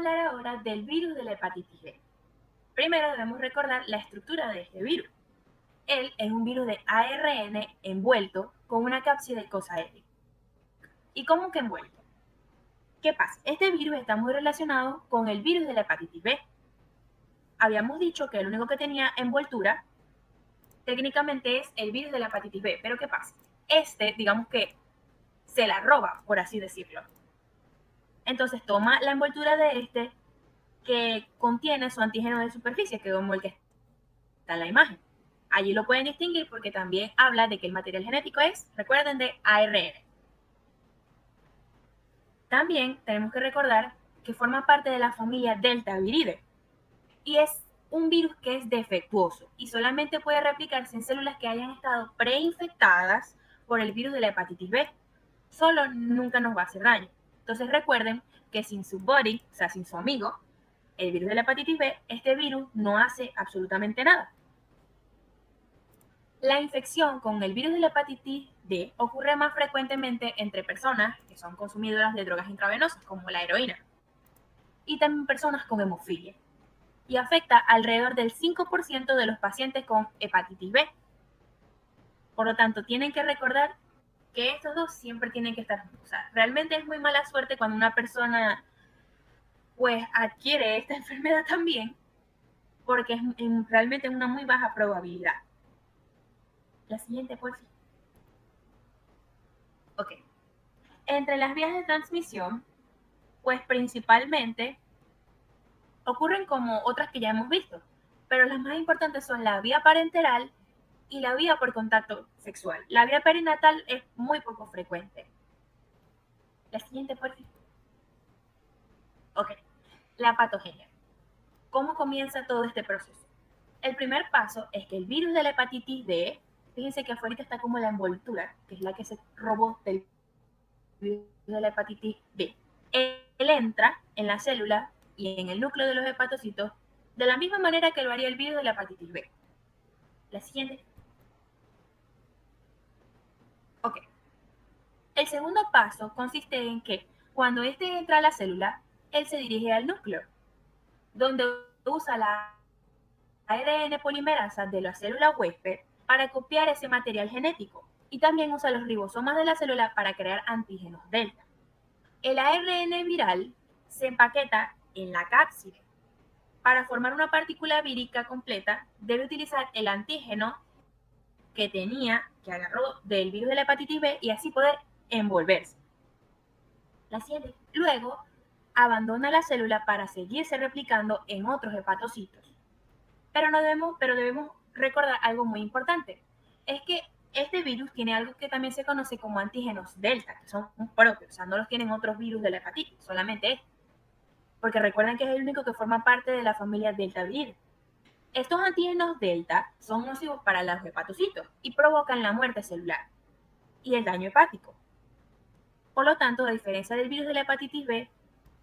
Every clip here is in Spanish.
hablar ahora del virus de la hepatitis B. Primero debemos recordar la estructura de este virus. Él es un virus de ARN envuelto con una cápside icosaédrica. ¿Y cómo que envuelto? ¿Qué pasa? Este virus está muy relacionado con el virus de la hepatitis B. Habíamos dicho que el único que tenía envoltura técnicamente es el virus de la hepatitis B, pero ¿qué pasa? Digamos que se la roba, por así decirlo. Entonces toma la envoltura de que contiene su antígeno de superficie, que es como el que está en la imagen. Allí lo pueden distinguir porque también habla de que el material genético es, recuerden, de ARN. También tenemos que recordar que forma parte de la familia Delta Viridae y es un virus que es defectuoso y solamente puede replicarse en células que hayan estado preinfectadas por el virus de la hepatitis B. Solo nunca nos va a hacer daño. Entonces recuerden que sin su buddy, o sea, sin su amigo, el virus de la hepatitis B, este virus no hace absolutamente nada. La infección con el virus de la hepatitis D ocurre más frecuentemente entre personas que son consumidoras de drogas intravenosas, como la heroína, y también personas con hemofilia, y afecta alrededor del 5% de los pacientes con hepatitis B. Por lo tanto, tienen que recordar que estos dos siempre tienen que estar juntos. O sea, realmente es muy mala suerte cuando una persona pues adquiere esta enfermedad también, porque es realmente una muy baja probabilidad. La siguiente, por fin. Ok. Entre las vías de transmisión, pues principalmente ocurren como otras que ya hemos visto, pero las más importantes son la vía parenteral y la vía por contacto sexual. La vía perinatal es muy poco frecuente. La siguiente, por fin. Ok, la patogenia. ¿Cómo comienza todo este proceso? El primer paso es que el virus de la hepatitis D, fíjense que afuera está como la envoltura, que es la que se robó del virus de la hepatitis B. Él entra en la célula y en el núcleo de los hepatocitos de la misma manera que lo haría el virus de la hepatitis B. La siguiente. Ok. El segundo paso consiste en que cuando este entra a la célula, él se dirige al núcleo, donde usa la ARN polimerasa de la célula huésped para copiar ese material genético y también usa los ribosomas de la célula para crear antígenos delta. El ARN viral se empaqueta en la cápside. Para formar una partícula vírica completa, debe utilizar el antígeno que agarró del virus de la hepatitis B y así poder envolverse. La siguiente. Luego, abandona la célula para seguirse replicando en otros hepatocitos. Pero debemos recordar algo muy importante. Es que este virus tiene algo que también se conoce como antígenos delta, que son propios, o sea, no los tienen otros virus de la hepatitis, solamente este. Porque recuerden que es el único que forma parte de la familia delta virus. Estos antígenos delta son nocivos para los hepatocitos y provocan la muerte celular y el daño hepático. Por lo tanto, a diferencia del virus de la hepatitis B,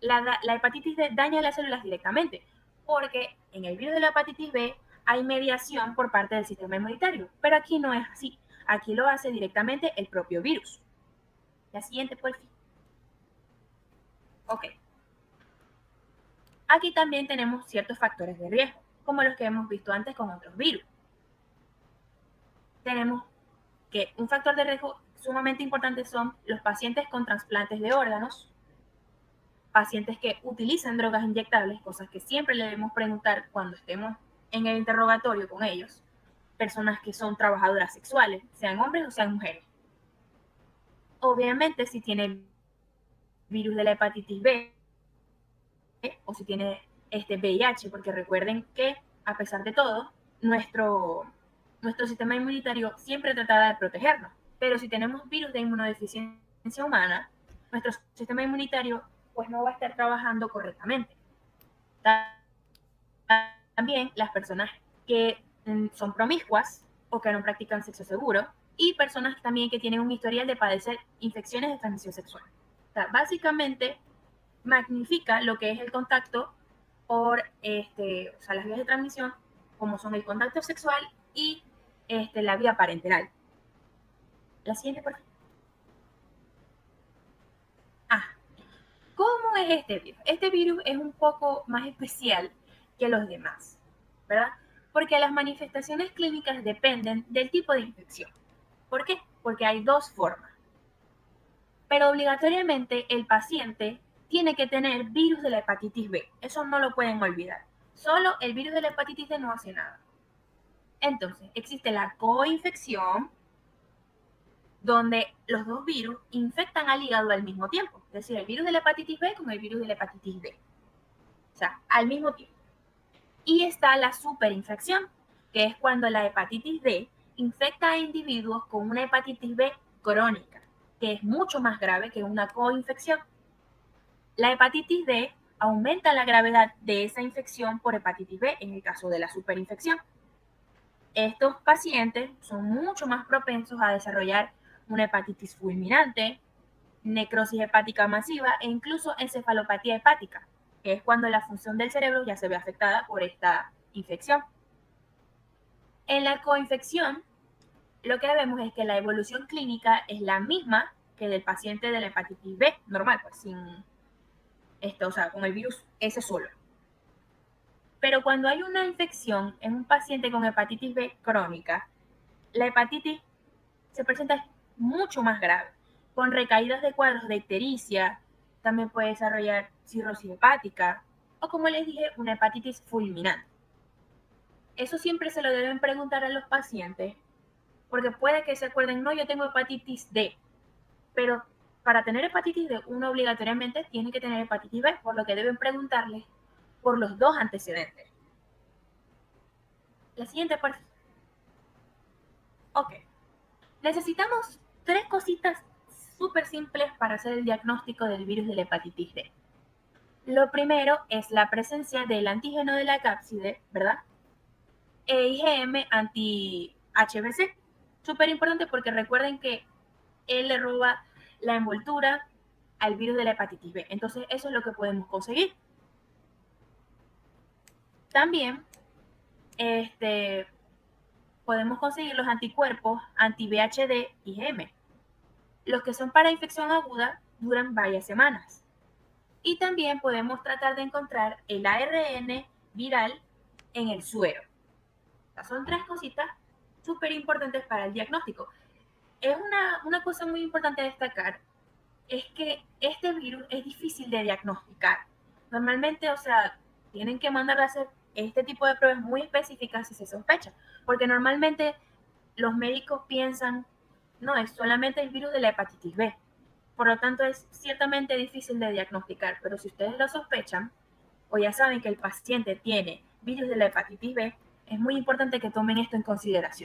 la hepatitis D daña las células directamente, porque en el virus de la hepatitis B hay mediación por parte del sistema inmunitario, pero aquí no es así. Aquí lo hace directamente el propio virus. La siguiente, por fin. Ok. Aquí también tenemos ciertos factores de riesgo, como los que hemos visto antes con otros virus. Tenemos que un factor de riesgo sumamente importante son los pacientes con trasplantes de órganos, pacientes que utilizan drogas inyectables, cosas que siempre le debemos preguntar cuando estemos en el interrogatorio con ellos, personas que son trabajadoras sexuales, sean hombres o sean mujeres. Obviamente, si tiene virus de la hepatitis B o si tiene VIH, porque recuerden que, a pesar de todo, nuestro sistema inmunitario siempre tratará de protegernos. Pero si tenemos virus de inmunodeficiencia humana, nuestro sistema inmunitario pues no va a estar trabajando correctamente. También las personas que son promiscuas o que no practican sexo seguro y personas también que tienen un historial de padecer infecciones de transmisión sexual. O sea, básicamente magnifica lo que es el contacto por o sea, las vías de transmisión, como son el contacto sexual y la vía parenteral. La siguiente, por favor. Ah, ¿Cómo es este virus? Este virus es un poco más especial que los demás, ¿verdad? Porque las manifestaciones clínicas dependen del tipo de infección. ¿Por qué? Porque hay dos formas. Pero obligatoriamente el paciente tiene que tener virus de la hepatitis B. Eso no lo pueden olvidar. Solo el virus de la hepatitis D no hace nada. Entonces, existe la coinfección, donde los dos virus infectan al hígado al mismo tiempo. Es decir, el virus de la hepatitis B con el virus de la hepatitis D. O sea, al mismo tiempo. Y está la superinfección, que es cuando la hepatitis D infecta a individuos con una hepatitis B crónica, que es mucho más grave que una coinfección. La hepatitis D aumenta la gravedad de esa infección por hepatitis B en el caso de la superinfección. Estos pacientes son mucho más propensos a desarrollar una hepatitis fulminante, necrosis hepática masiva e incluso encefalopatía hepática, que es cuando la función del cerebro ya se ve afectada por esta infección. En la coinfección, lo que vemos es que la evolución clínica es la misma que del paciente de la hepatitis B normal, pues sin esto, o sea, con el virus ese solo. Pero cuando hay una infección en un paciente con hepatitis B crónica, la hepatitis se presenta mucho más grave, con recaídas de cuadros de ictericia, también puede desarrollar cirrosis hepática o, como les dije, una hepatitis fulminante. Eso siempre se lo deben preguntar a los pacientes, porque puede que se acuerden, no, yo tengo hepatitis D, pero para tener hepatitis D uno obligatoriamente tiene que tener hepatitis B, por lo que deben preguntarle por los dos antecedentes. La siguiente, por favor. Ok. Necesitamos tres cositas súper simples para hacer el diagnóstico del virus de la hepatitis D. Lo primero es la presencia del antígeno de la cápside, ¿verdad? E IgM anti-HBC. Súper importante porque recuerden que él le roba la envoltura al virus de la hepatitis B. Entonces, eso es lo que podemos conseguir. También podemos conseguir los anticuerpos anti-VHD IgM. Los que son para infección aguda duran varias semanas. Y también podemos tratar de encontrar el ARN viral en el suero. O sea, son tres cositas súper importantes para el diagnóstico. Es una cosa muy importante a destacar, es que este virus es difícil de diagnosticar. Normalmente, o sea, tienen que mandar a hacer este tipo de pruebas muy específicas si se sospecha, porque normalmente los médicos piensan, no, es solamente el virus de la hepatitis B. Por lo tanto, es ciertamente difícil de diagnosticar, pero si ustedes lo sospechan o ya saben que el paciente tiene virus de la hepatitis B, es muy importante que tomen esto en consideración.